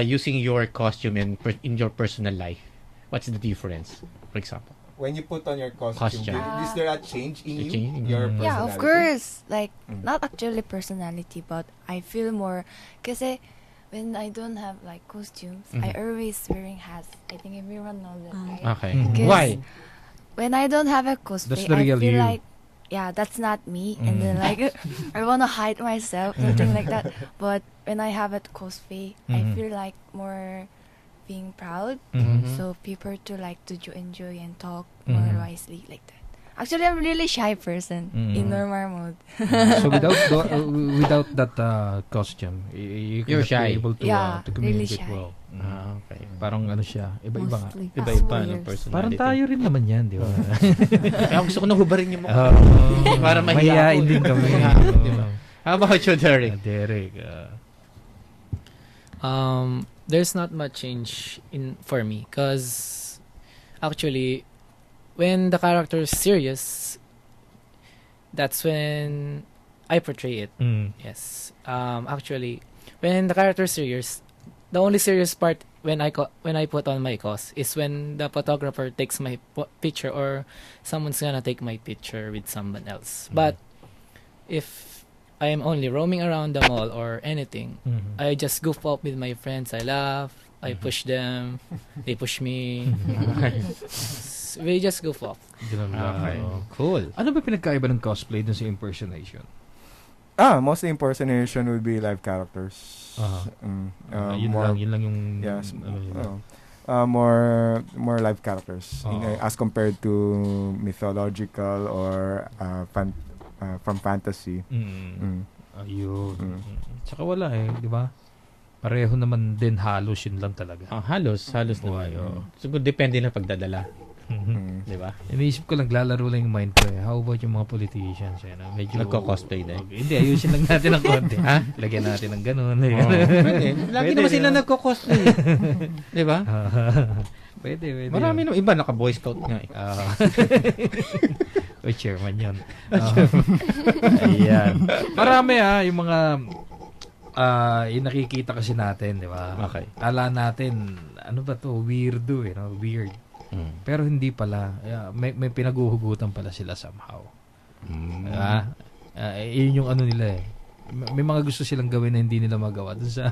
using your costume in your personal life? What's the difference, for example? When you put on your costume. Is there a change in your personality? Yeah, of course. Like, not actually personality, but I feel more... Kasi when I don't have like costumes, I always wearing hats. I think everyone knows that, right? Okay. Why? When I don't have a cosplay, That's the real I feel you. like yeah, that's not me. And then like, I want to hide myself, something like that. But when I have it cosplay, I feel like more being proud. So people to like to enjoy and talk more wisely like that. Actually, I'm really shy person in normal mode. So without that costume, you're shy. Be able to, to communicate really well. Okay. Parang ano siya, iba-iba nga. Iba-iba ng personality. Parang tayo rin naman yan, di ba? Kaya gusto ko na hubarin yung mukha. Para mahihain din kami. Diba? How about you, Deric? Deric. There's not much change for me because actually when the character is serious, that's when I portray it. Yes. Actually, when the character is serious, the only serious part when I put on my cos is when the photographer takes my picture or someone's gonna take my picture with someone else. But if I am only roaming around the mall or anything, I just goof off with my friends. I laugh. I push them. They push me. We just goof off. Okay. Cool. Ano ba pinagkaiba ng cosplay dun sa impersonation? Mostly impersonation would be live characters. Yun lang yung yes, more live characters as compared to mythological or from fantasy. Ayun. Tsaka wala di ba? Pareho naman din, halos yun lang talaga. Halos naman. Siguro depende na pagdadala. Di ba? Iniisip ko lang, lalaro lang yung mind ko How about yung mga politicians? Medyo nagko-cosplay din. Hindi, ayusin lang natin ng konti. Lagyan natin ng ganun. Lagi naman sila nagko-cosplay. Di ba? Pwede. Marami naman. Iba, naka-boy scout nga O, chairman yun. Ayan. Marami yung mga yung nakikita kasi natin, di ba? Okay. Kala natin, ano ba to? Weirdo, weird. Pero hindi pala. May pinaguhugutan pala sila somehow. Diba? Yun yung ano nila May mga gusto silang gawin na hindi nila magawa dun sa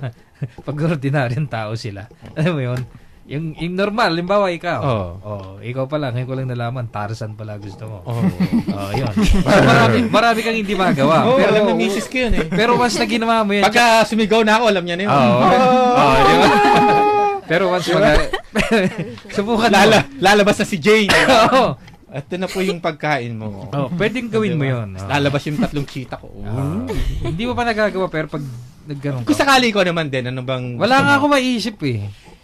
pag-ordinaryong tao sila. Alam mo yun? Yung normal, limbawa ikaw. Ikaw pala, ngayon ko lang nalaman, Tarzan pala gusto mo. Yun. Marami kang hindi magawa. Pero alam ng misis ko yun Pero once na ginawa mo yan. Pagka sumigaw na ako, alam niya na yun. Diba? Pero once subukan lalabas na si Jane. Ito na po yung pagkain mo. Pwedeng gawin mo yun. Lalabas yung 3 cheetah ko. Hindi mo pa nagagawa, pero pag nagganong kung sakali ko naman din, ano bang... Wala nga ako maisip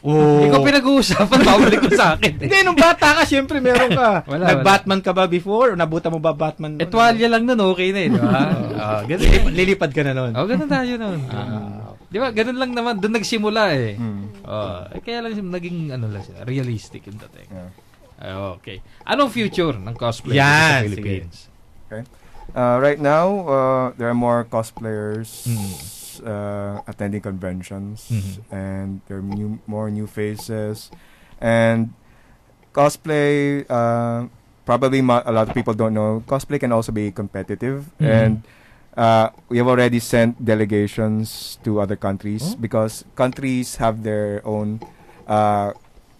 Ikaw pinag-uusapan, mabalik ko sa akin. Hindi, nung bata ka, syempre meron ka. Nag-Batman ka ba before? O nabuta mo ba Batman? Tuwalya lang nun, okay na di ba? Lilipad ka na nun. Ganun tayo nun. Di ba, ganun lang naman. Doon nagsimula kaya lang naging realistic yung dating. Okay. Anong future ng cosplay sa Philippines? Okay. Right now, there are more cosplayers attending conventions, and there are more new faces, and cosplay. Probably a lot of people don't know. Cosplay can also be competitive, and we have already sent delegations to other countries because countries have their own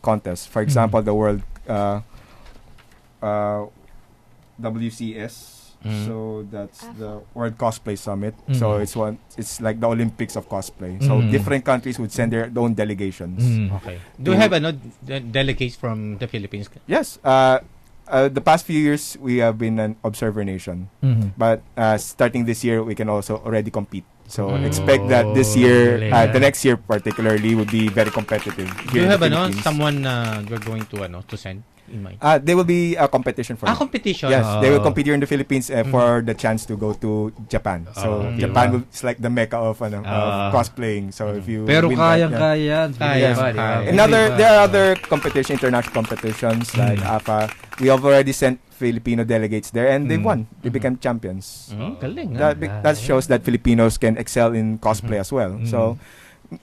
contests. For example, the World WCS. So that's the World Cosplay Summit. So it's like the Olympics of cosplay. So different countries would send their own delegations. Okay. Do you have delegates from the Philippines? Yes. The past few years we have been an observer nation. But starting this year we can also already compete. So expect that this year, the next year particularly, would be very competitive. Do you have someone you're going to send in mind? There will be a competition for competition? Yes, they will compete here in the Philippines for the chance to go to Japan. So Japan is like the mecca of cosplaying. So if you pero win kaya. There are other international competitions like AFA. We have already sent Filipino delegates there and they won. They became champions. That shows that Filipinos can excel in cosplay as well. So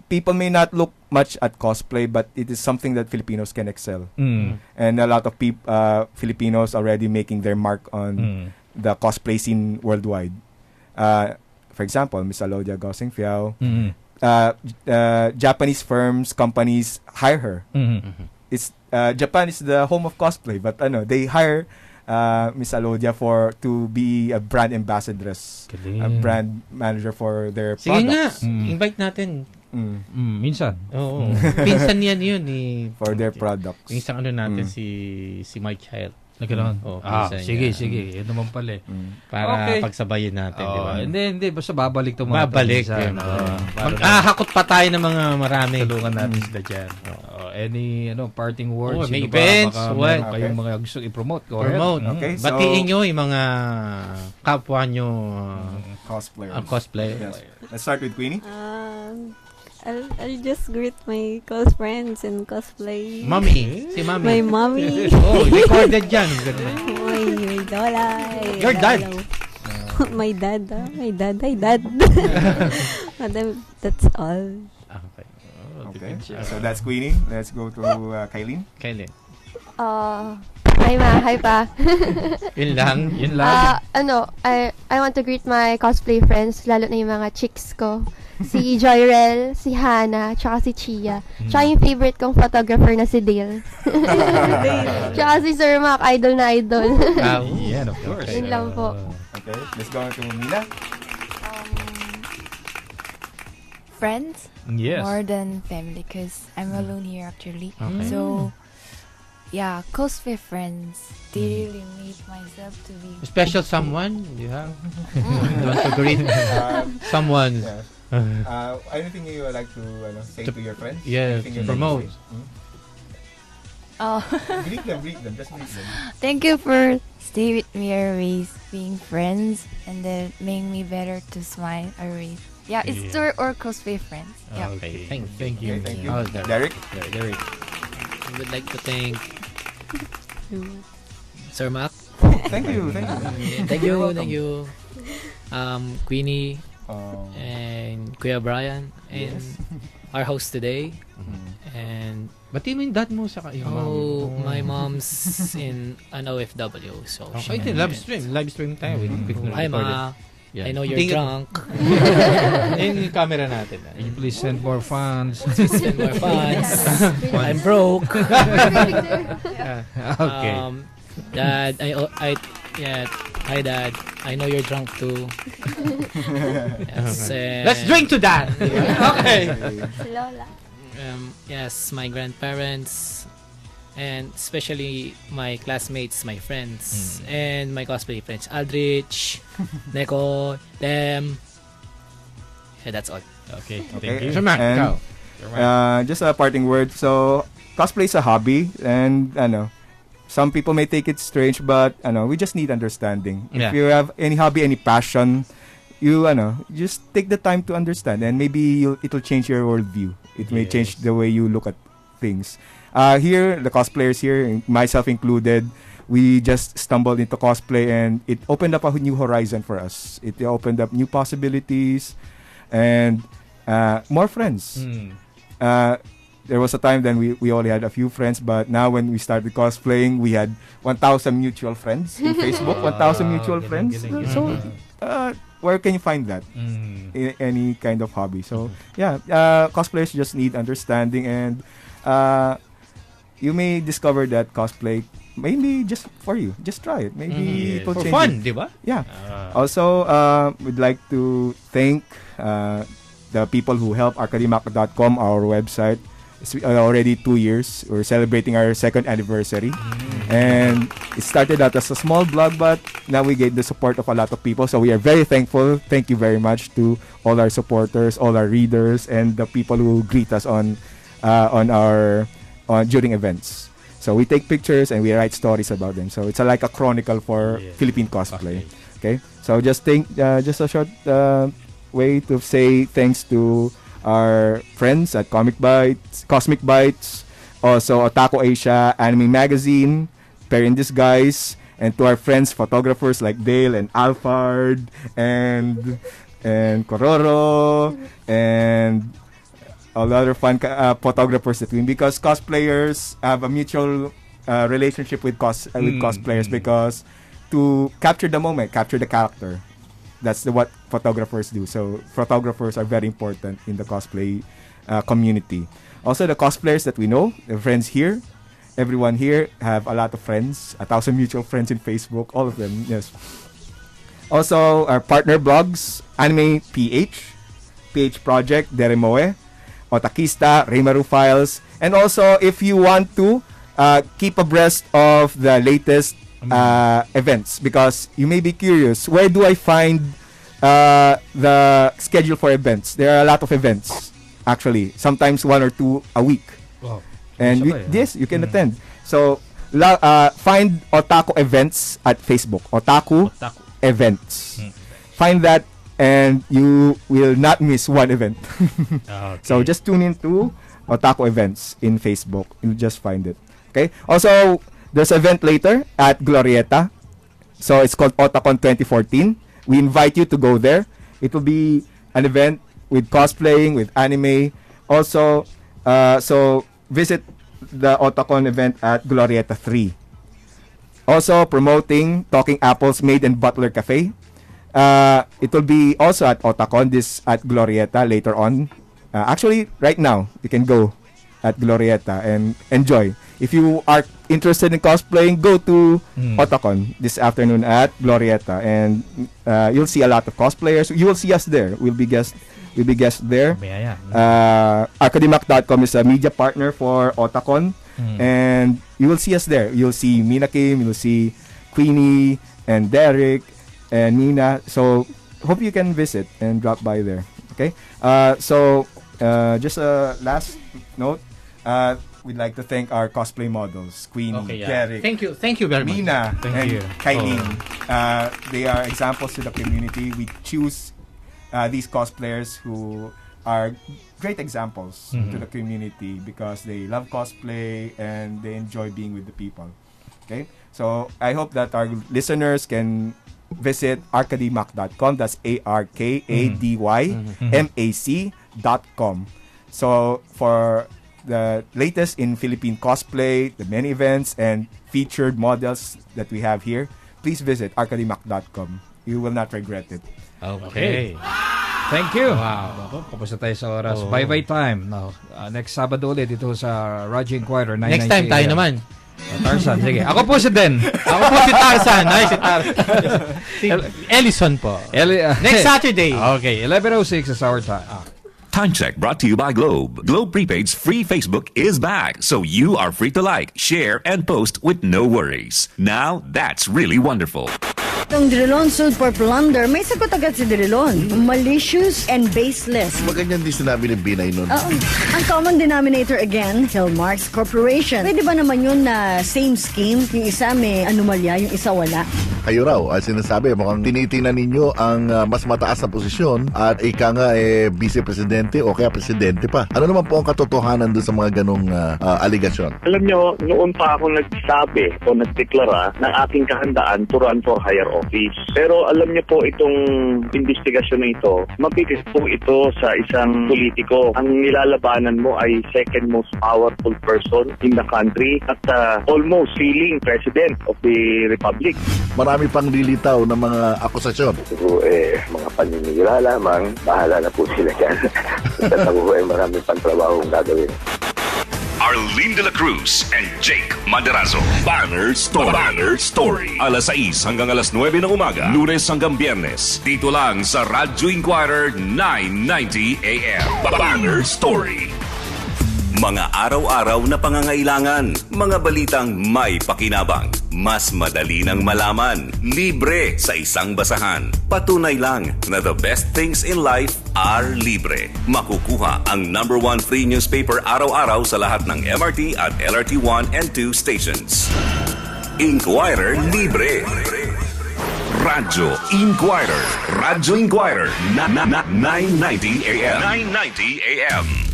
people may not look much at cosplay, but it is something that Filipinos can excel. And a lot of Filipinos already making their mark on the cosplay scene worldwide. For example, Miss Alodia Gosing Fiao, Japanese companies hire her. It's Japan is the home of cosplay, but they hire Miss Alodia to be a brand ambassadress, a brand manager for their Sige products. Nga, invite natin. Minsan. Oo. Pinsan yan yun eh. For their products. Yung isang natin si Mike Child. Nagkanoon. Sige. Yun naman pala eh. Para pagsabayin natin, di ba? Hindi. Basta babalik ito mga babalik. Mag-ahakot pa tayo ng mga marami. Tulungan natin sila dyan. Any parting words? May events. Baka kayong mga gusto i-promote. Go ahead. Okay, so, batiin nyo yung mga kapwa nyo cosplayers. Yes. Let's start with Queenie. I'll just greet my close friends and cosplay. Mommy. Si Mommy. My mommy. Recorded dyan. My lola. Your dad. My dad. My dad. Madam, that's all. Okay. So that's Queenie. Let's go to Kylene. Hi pa. Yun lang. I want to greet my cosplay friends, lalo na yung mga chicks ko. Si Joyrel, si Hannah, tsaka si Chia. Tsaka yung favorite kong photographer na si Dale. Tsaka si Sir Mac, idol na idol. Yeah, of course. Yun lang po. Okay, let's go to Mina. Friends? Yes. More than family, because I'm alone here actually. Okay. So, yeah, cosplay friends. They really made myself to be special someone? You have? You want to greet someone? Anything you would like to say to your friends? Yeah, promote. Greet them. Just greet them. Thank you for stay with me always, being friends, and then make me better to smile always. Yeah, it's tour or cosplay friends. Yeah. Okay, thank you. Deric? I would like to thank Sir Mac. Thank you. Thank you. Queenie and Kuya Brian and our host today. And ba't mo yung dad mo sa kayo? My mom's in an OFW. So live stream tayo. Hi Ma. I know you're drunk. Yung camera natin. You please send more funds. I'm broke. Okay. Dad, hi Dad. I know you're drunk too. Yes, let's drink to that. Okay. Lola. Yes, my grandparents, and especially my classmates, my friends, and my cosplay friends, Aldrich, Neko, Lem. Yeah, that's all. Okay. Thank you. And, just a parting word. So, cosplay is a hobby, and some people may take it strange, but we just need understanding. If you have any hobby, any passion, you just take the time to understand, and maybe it'll change your worldview. It may change the way you look at things. Here, the cosplayers here, myself included, we just stumbled into cosplay, and it opened up a new horizon for us. It opened up new possibilities and more friends. There was a time then we only had a few friends, but now when we started cosplaying, we had 1,000 mutual friends in Facebook. 1,000 mutual friends. So, where can you find that? In any kind of hobby. So, cosplayers just need understanding, and you may discover that cosplay maybe just for you. Just try it. Maybe it will for change fun, it. di ba? Yeah. Also, we'd like to thank the people who help arcadimac.com, our website. It's already 2 years. We're celebrating our 2nd anniversary. And it started out as a small blog, but now we get the support of a lot of people. So we are very thankful. Thank you very much to all our supporters, all our readers, and the people who greet us during events. So we take pictures and we write stories about them. So it's like a chronicle for Philippine cosplay. Okay. So just a short way to say thanks to our friends at Cosmic Bites, also Otaku Asia, Anime Magazine, Pair in Disguise, and to our friends photographers like Dale and Alfard and Kororo and all the other fun photographers that we, because cosplayers have a mutual relationship with cosplayers, because to capture the moment, capture the character. That's what photographers do. So photographers are very important in the cosplay community. Also, the cosplayers that we know, the friends here, everyone here have a lot of friends, 1,000 mutual friends in Facebook, all of them, yes. Also, our partner blogs, Anime PH Project, Deremoe, Otakista, Reimaru Files, and also if you want to keep abreast of the latest events, because you may be curious, where do I find the schedule for events? There are a lot of events, actually, sometimes 1 or 2 a week. Wow. And you can attend. So, find Otaku Events at Facebook. Otaku Events. Find that, and you will not miss one event. Okay. So, just tune in to Otaku Events in Facebook. You'll just find it. Okay? Also, there's an event later at Glorieta. So, it's called Otakon 2014. We invite you to go there. It will be an event with cosplaying, with anime. Also, so visit the Otakon event at Glorieta 3. Also promoting Talking Apples Maid and Butler Cafe. It will be also at Otakon, this at Glorieta later on. Actually, right now, you can go at Glorieta and enjoy. If you are interested in cosplaying, go to Otakon this afternoon at Glorieta, and you'll see a lot of cosplayers. You will see us there. We'll be guests there. Academic.com is a media partner for Otakon, and you will see us there. You'll see Mina Kim, you'll see Queenie and Deric and Mina. So hope you can visit and drop by there. Okay. So just a last note. We'd like to thank our cosplay models, Queenie, Deric. Thank you very much. Mina and Kylie. They are examples to the community. We choose these cosplayers who are great examples to the community because they love cosplay and they enjoy being with the people. Okay, so I hope that our listeners can visit arkadymac.com. That's ARKADYMAC.com. So for the latest in Philippine cosplay, the many events and featured models that we have here, please visit arkadymac.com. You will not regret it. Okay. Thank you. Wow. Kapos na tayo sa oras. Bye-bye time. No. Next Sabado ulit dito sa Radyo Inquirer. Next time tayo naman. Tarzan, sige. Ako po si Den. Ako po si Tarzan. Ay, si Tarzan. Si Ellison po. Next Saturday. Okay, 11:06 is our time. Time check brought to you by Globe. Globe Prepaid's free Facebook is back, so you are free to like, share, and post with no worries. Now, that's really wonderful. Ang Dirilon Sulfur Plunder, may sagot agad si Dirilon. Malicious and baseless. Maganyan din sinabi ni Binay nun. Ang common denominator again, Hillmarks Corporation. Pwede ba naman yun na same scheme? Yung isa may anomalya, yung isa wala. Kayo raw, sinasabi, mukhang tinitingnan ninyo ang mas mataas na posisyon at ika nga vice-presidente o kaya presidente pa. Ano naman po ang katotohanan doon sa mga ganong aligasyon? Alam nyo, noon pa ako nagsabi o nagdeklara ng aking kahandaan to run for higher office. Pero alam niyo po itong investigasyon na ito, mabigat po ito sa isang politiko. Ang nilalabanan mo ay second most powerful person in the country at almost feeling president of the republic. Marami pang lilitaw na mga akusasyon. Siguro mga paninira lamang, bahala na po sila dyan. Tatabo marami pang trabaho gagawin. Arlene de la Cruz and Jake Maderazo. Banner Story. Alas 6 hanggang alas 9 ng umaga. Lunes hanggang Biyernes. Dito lang sa Radyo Inquirer 990 AM. Banner Story. Mga araw-araw na pangangailangan. Mga balitang may pakinabang. Mas madali nang malaman. Libre sa isang basahan. Patunay lang na the best things in life are libre. Makukuha ang #1 free newspaper araw-araw sa lahat ng MRT at LRT 1 and 2 stations. Inquirer libre. Radyo Inquirer. Radyo Inquirer. 990 AM. 990 AM.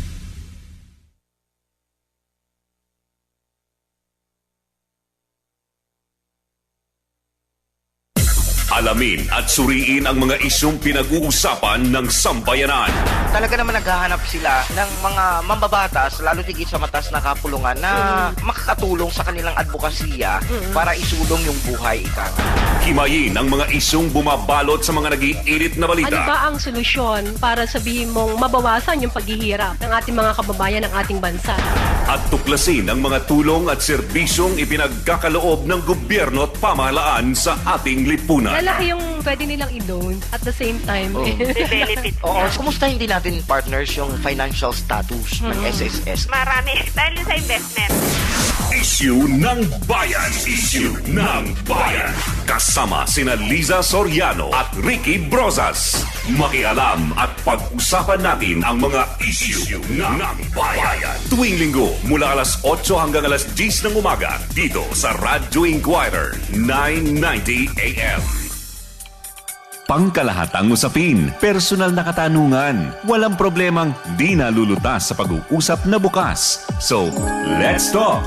Alamin at suriin ang mga isyong pinag-uusapan ng sambayanan. Talaga naman naghahanap sila ng mga mambabatas, lalo tigit sa matas na kapulungan na makakatulong sa kanilang advokasya para isulong yung buhay ika. Himayin ang mga isyong bumabalot sa mga nag-iinit na balita. Ano ba ang solusyon para sabihin mong mabawasan yung paghihirap ng ating mga kababayan ng ating bansa? At tuklasin ang mga tulong at serbisyong ipinagkakaloob ng gobyerno at pamahalaan sa ating lipunan. Lalaki yung pwede nilang i-loan at the same time. Benefit. Oo. Kumusta hindi natin partners yung financial status ng SSS? Marami. Dahil sa investment. Issue ng Bayan. Issue ng Bayan. Kasama sina Liza Soriano at Ricky Brozas. Makialam at pag-usapan natin ang mga issue ng Bayan. Tuwing linggo mula alas 8 hanggang alas 10 ng umaga dito sa Radyo Inquirer 990 AM. Pangkalahatang usapin, personal na katanungan. Walang problemang di nalulutas sa pag-uusap na bukas. So, let's talk!